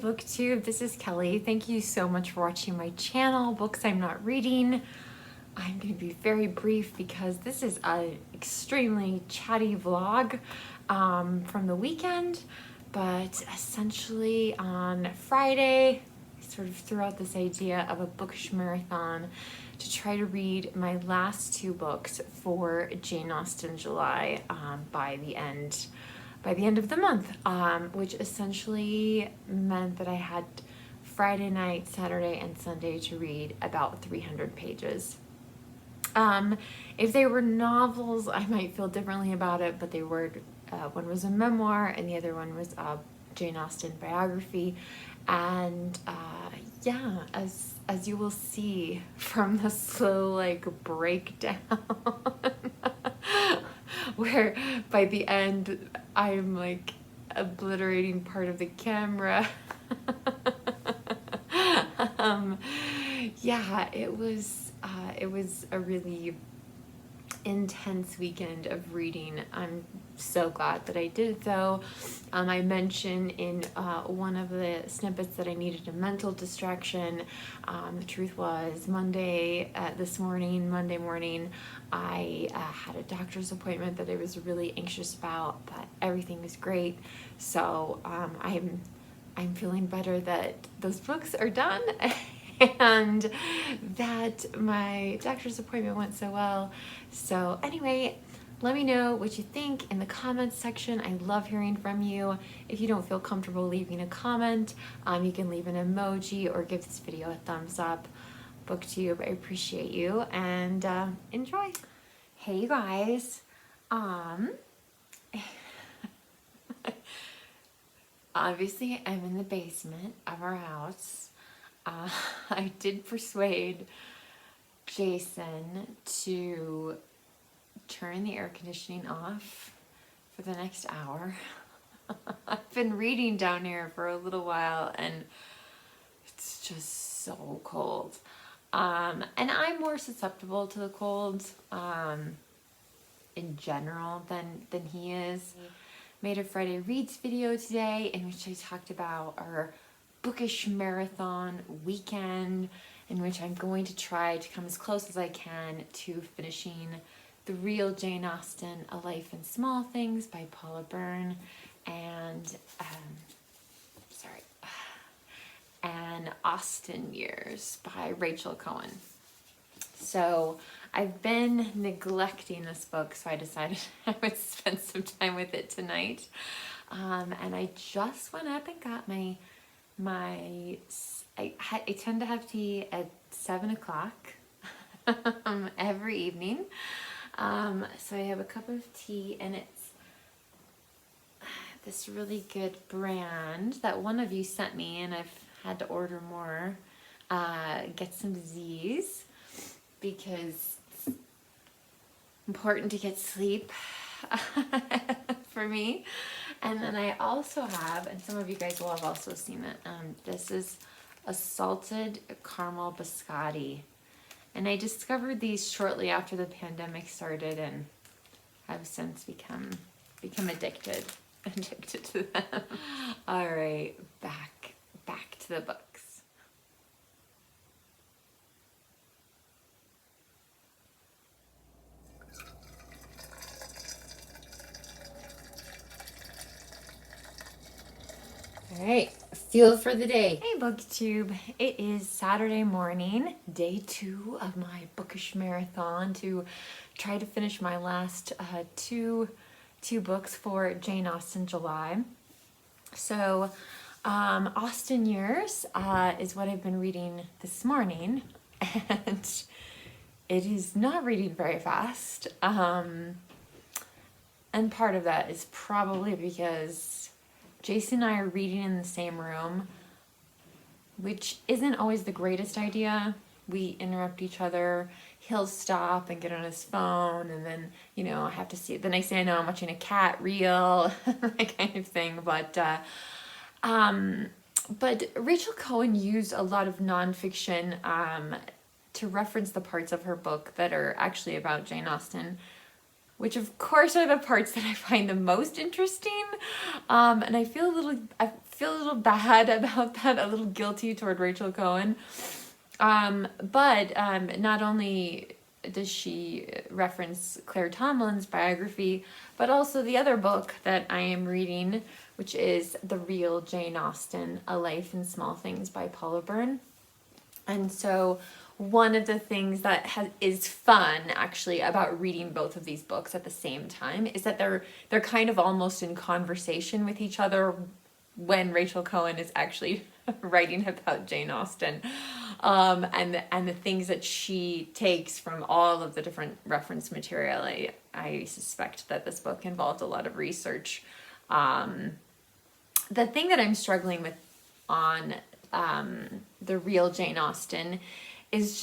Booktube, this is Kelly. Thank you so much for watching my channel, Books I'm Not Reading. I'm going to be very brief because this is an extremely chatty vlog from the weekend, but essentially on Friday, I sort of threw out this idea of a bookish marathon to try to read my last two books for Jane Austen-July by the end of the month, which essentially meant that I had Friday night, Saturday, and Sunday to read about 300 pages. If they were novels, I might feel differently about it, but they were, one was a memoir and the other one was a Jane Austen biography. And yeah, as you will see from the slow breakdown, where by the end I'm obliterating part of the camera. Yeah, it was a really intense weekend of reading. I'm so glad that I did it though. I mentioned in one of the snippets that I needed a mental distraction. The truth was Monday morning, I had a doctor's appointment that I was really anxious about, but everything was great. So I'm feeling better that those books are done and that my doctor's appointment went so well. So anyway, let me know what you think in the comments section. I love hearing from you. If you don't feel comfortable leaving a comment, you can leave an emoji or give this video a thumbs up. Booktube, I appreciate you, and enjoy. Hey you guys, obviously I'm in the basement of our house. I did persuade Jason to turn the air conditioning off for the next hour. I've been reading down here for a little while and it's just so cold. And I'm more susceptible to the cold in general than he is. Made a Friday Reads video today in which I talked about our bookish marathon weekend, in which I'm going to try to come as close as I can to finishing The Real Jane Austen, A Life in Small Things by Paula Byrne, and and Austen Years by Rachel Cohen. So I've been neglecting this book, so I decided I would spend some time with it tonight. And I just went up and got I tend to have tea at 7 o'clock every evening. So I have a cup of tea, and it's this really good brand that one of you sent me, and I've had to order more. Get some Z's because it's important to get sleep for me. And then I also have, and some of you guys will have also seen it, this is a salted caramel biscotti. And I discovered these shortly after the pandemic started and have since become addicted to them. All right, back to the books. All right, fuel for the day. Hey Booktube, it is Saturday morning, day 2 of my bookish marathon to try to finish my last two books for Jane Austen-July. So Austen Years is what I've been reading this morning, and it is not reading very fast. And part of that is probably because Jason and I are reading in the same room, which isn't always the greatest idea. We interrupt each other. He'll stop and get on his phone, and then, I have to see it. The next thing I know, I'm watching a cat reel, that kind of thing. But Rachel Cohen used a lot of nonfiction to reference the parts of her book that are actually about Jane Austen, which of course are the parts that I find the most interesting. And I feel feel a little bad about that, a little guilty toward Rachel Cohen. But not only does she reference Claire Tomlin's biography, but also the other book that I am reading, which is The Real Jane Austen, A Life in Small Things by Paula Byrne. And so one of the things that is fun actually about reading both of these books at the same time is that they're kind of almost in conversation with each other when Rachel Cohen is actually writing about Jane Austen, and the things that she takes from all of the different reference material. I suspect that this book involved a lot of research. The thing that I'm struggling with on The Real Jane Austen is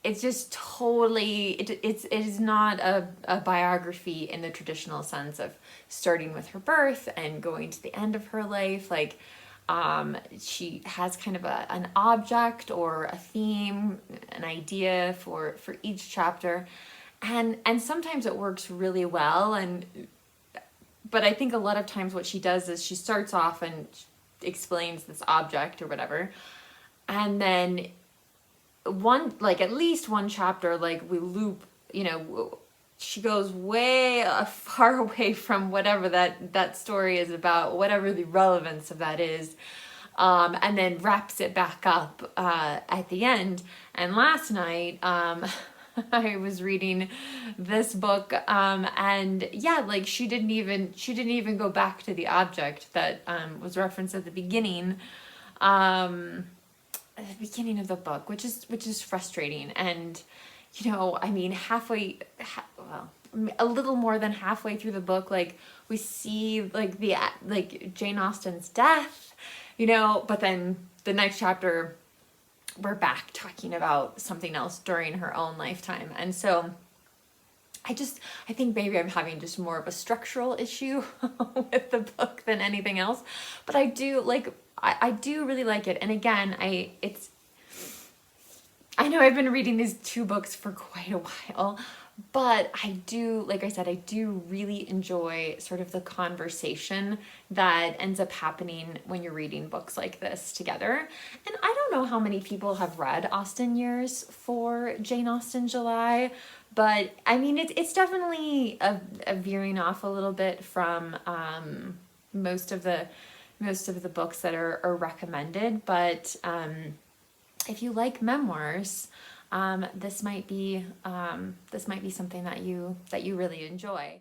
it's just totally, it is not a biography in the traditional sense of starting with her birth and going to the end of her life. Like, she has kind of an object or a theme, an idea for each chapter. And sometimes it works really well. But I think a lot of times what she does is she starts off and explains this object or whatever. And then at least one chapter, like we loop, she goes way far away from whatever that story is about, whatever the relevance of that is, and then wraps it back up at the end. And last night, I was reading this book, and yeah, like she didn't even go back to the object that was referenced at the beginning. At the beginning of the book, which is frustrating. And I mean, a little more than halfway through the book, like we see like Jane Austen's death, but then the next chapter we're back talking about something else during her own lifetime. And so I think maybe I'm having just more of a structural issue with the book than anything else, but I do really like it. And again, I know I've been reading these two books for quite a while, but like I said, I do really enjoy sort of the conversation that ends up happening when you're reading books like this together. And I don't know how many people have read Austen Years for Jane Austen-July, but I mean, it's definitely a veering off a little bit from most of the books that are recommended. But if you like memoirs, this might be something that you really enjoy.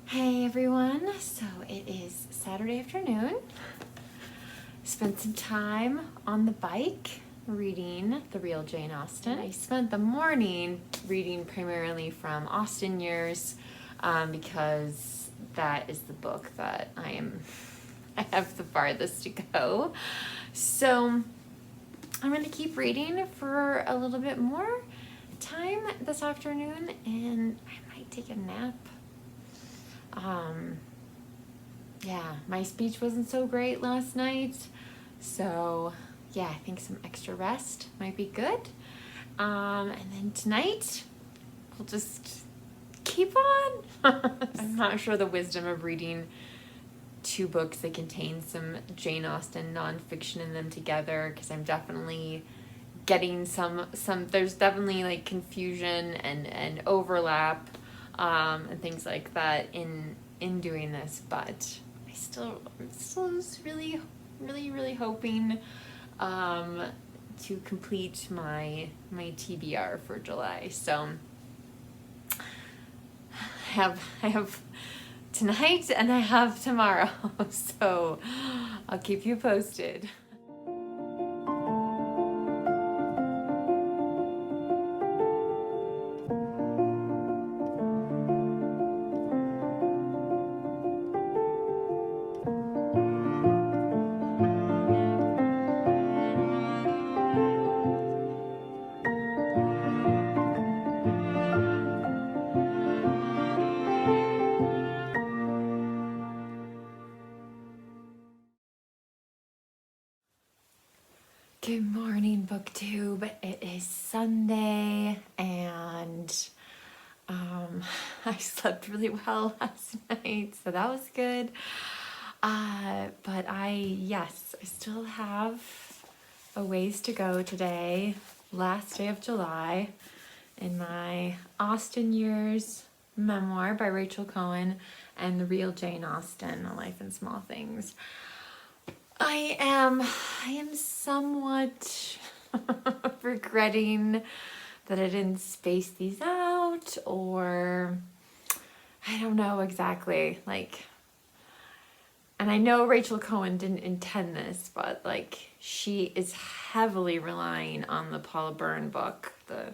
Hey everyone, so it is Saturday afternoon. Spent some time on the bike reading The Real Jane Austen. I spent the morning reading primarily from Austen Years, because that is the book that I have the farthest to go. So I'm going to keep reading for a little bit more time this afternoon, and I might take a nap. Yeah, my speech wasn't so great last night, so yeah, I think some extra rest might be good. And then tonight we'll just keep on. I'm not sure the wisdom of reading two books that contain some Jane Austen nonfiction in them together, because I'm definitely getting some there's definitely like confusion and overlap, and things like that in doing this, but I'm still just really hoping to complete my TBR for July. So I have tonight and I have tomorrow, so I'll keep you posted. booktube. It is Sunday and I slept really well last night, so that was good. But yes, I still have a ways to go today, last day of July, in my Austen years memoir by Rachel Cohen and the real Jane Austen, A Life in Small Things. I am somewhat regretting that I didn't space these out, or I don't know exactly, like, and I know Rachel Cohen didn't intend this, but like she is heavily relying on the Paula Byrne book, the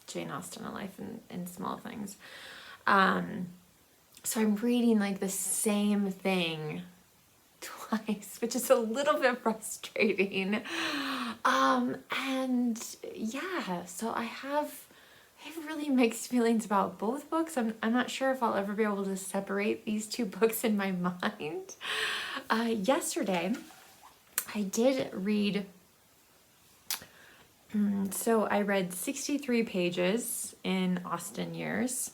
Jane Austen, A Life in Small Things. So I'm reading like the same thing twice, which is a little bit frustrating. And yeah, so I have really mixed feelings about both books. I'm not sure if I'll ever be able to separate these two books in my mind. Yesterday, I did read, so I read 63 pages in Austen years,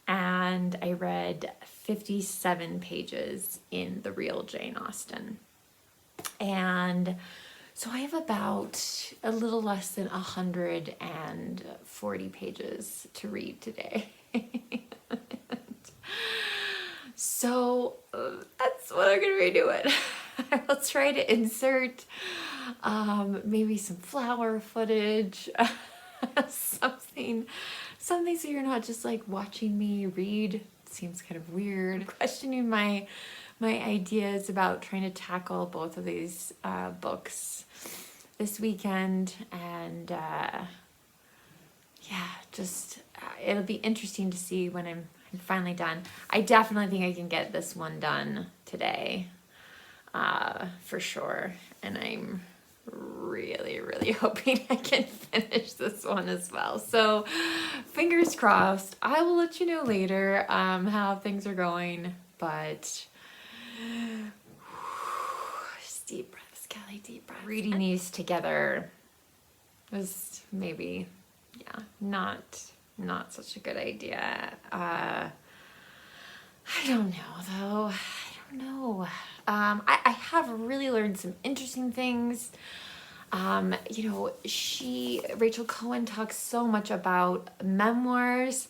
and I read 57 pages in the real Jane Austen. And so I have about a little less than 140 pages to read today. So that's what I'm going to be doing. I will try to insert maybe some flower footage, something so you're not just like watching me read. It seems kind of weird. Questioning my ideas about trying to tackle both of these books this weekend, and yeah, just it'll be interesting to see when I'm finally done. I definitely think I can get this one done today, for sure, and I'm really hoping I can finish this one as well. So fingers crossed. I will let you know later how things are going, but just deep breaths, Kelly, deep breaths. Reading these together was maybe, yeah, not such a good idea. I don't know though. I don't know. I have really learned some interesting things. You know, Rachel Cohen talks so much about memoirs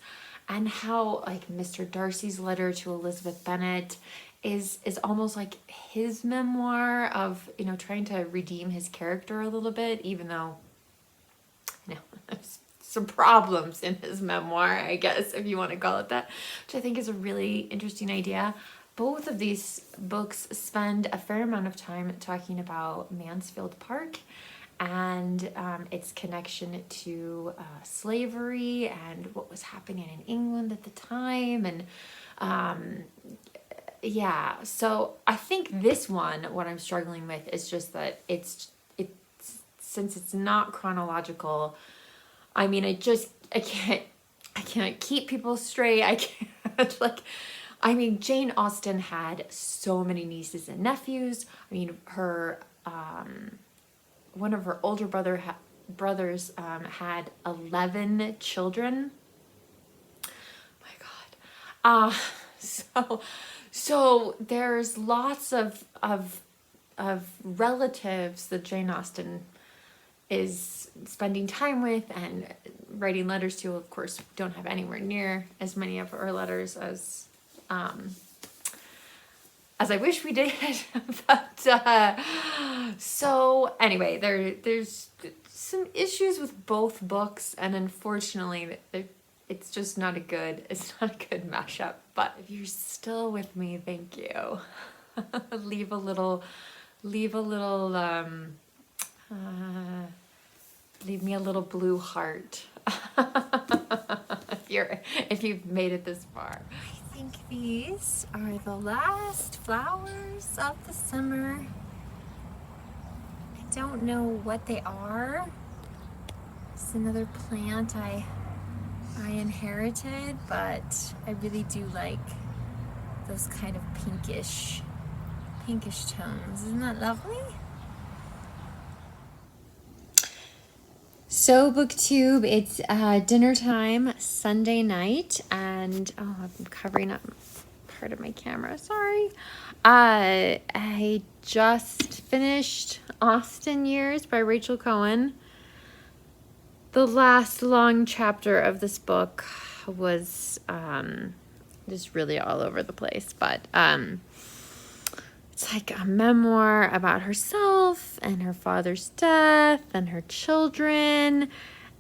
and how like Mr. Darcy's letter to Elizabeth Bennet is almost like his memoir of, you know, trying to redeem his character a little bit, even though, you know, there's some problems in his memoir, I guess, if you want to call it that, which I think is a really interesting idea. Both of these books spend a fair amount of time talking about Mansfield Park and its connection to slavery and what was happening in England at the time. And yeah, so I think this one, what I'm struggling with is just that it's since it's not chronological. I mean, I can't keep people straight. I can't I mean, Jane Austen had so many nieces and nephews. I mean, her one of her older brothers had 11 children. My God. So there's lots of relatives that Jane Austen is spending time with and writing letters to. Of course, we don't have anywhere near as many of her letters as I wish we did. But so anyway, there's some issues with both books, and unfortunately it's just not a good mashup. But if you're still with me, thank you. leave a little leave me a little blue heart if you've made it this far. I think these are the last flowers of the summer. I don't know what they are. It's another plant I inherited, but I really do like those kind of pinkish tones. Isn't that lovely? So booktube, it's dinner time Sunday night, and oh, I'm covering up part of my camera, sorry. I just finished Austen Years by Rachel Cohen. The last long chapter of this book was just really all over the place, but it's like a memoir about herself and her father's death and her children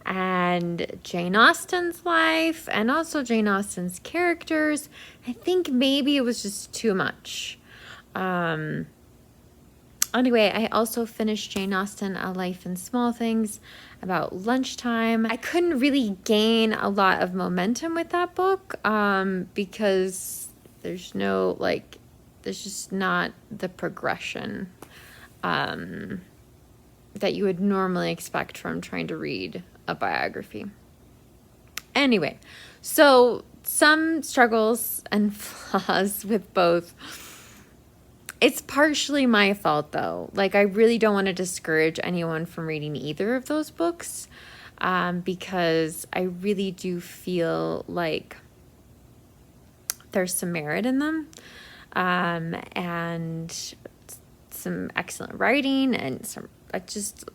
and Jane Austen's life and also Jane Austen's characters. I think maybe it was just too much. Anyway, I also finished Jane Austen, A Life in Small Things, about lunchtime. I couldn't really gain a lot of momentum with that book because there's no, like, there's just not the progression that you would normally expect from trying to read a biography. Anyway, so some struggles and flaws with both. It's partially my fault, though. Like, I really don't want to discourage anyone from reading either of those books because I really do feel like there's some merit in them. And some excellent writing and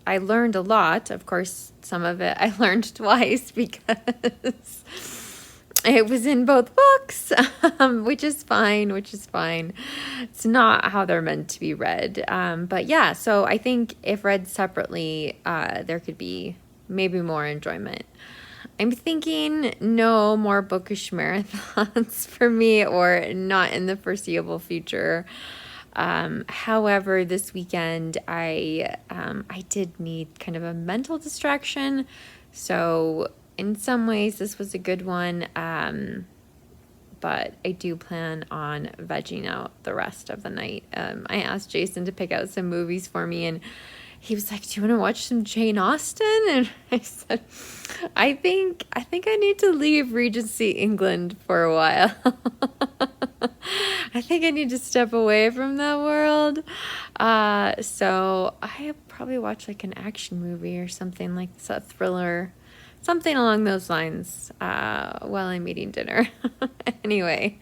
I learned a lot. Of course, some of it I learned twice because it was in both books, which is fine. It's not how they're meant to be read. But yeah, so I think if read separately, there could be maybe more enjoyment. I'm thinking no more bookish marathons for me, or not in the foreseeable future. However, this weekend I did need kind of a mental distraction, so in some ways this was a good one. But I do plan on vegging out the rest of the night. I asked Jason to pick out some movies for me, and he was like, "Do you want to watch some Jane Austen?" And I said, I think I need to leave Regency England for a while. I think I need to step away from that world. So I probably watch like an action movie or something, like a thriller, something along those lines, while I'm eating dinner. Anyway,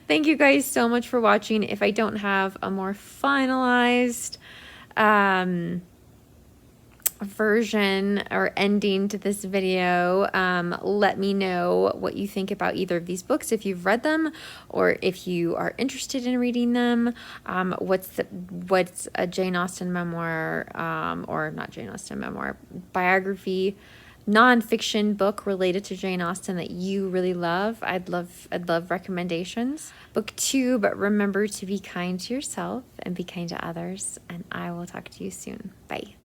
thank you guys so much for watching. If I don't have a more finalized version or ending to this video, let me know what you think about either of these books, if you've read them or if you are interested in reading them. What's a Jane Austen memoir, or not Jane Austen memoir, biography, nonfiction book related to Jane Austen that you really love. I'd love recommendations. Booktube, remember to be kind to yourself and be kind to others, and I will talk to you soon. Bye.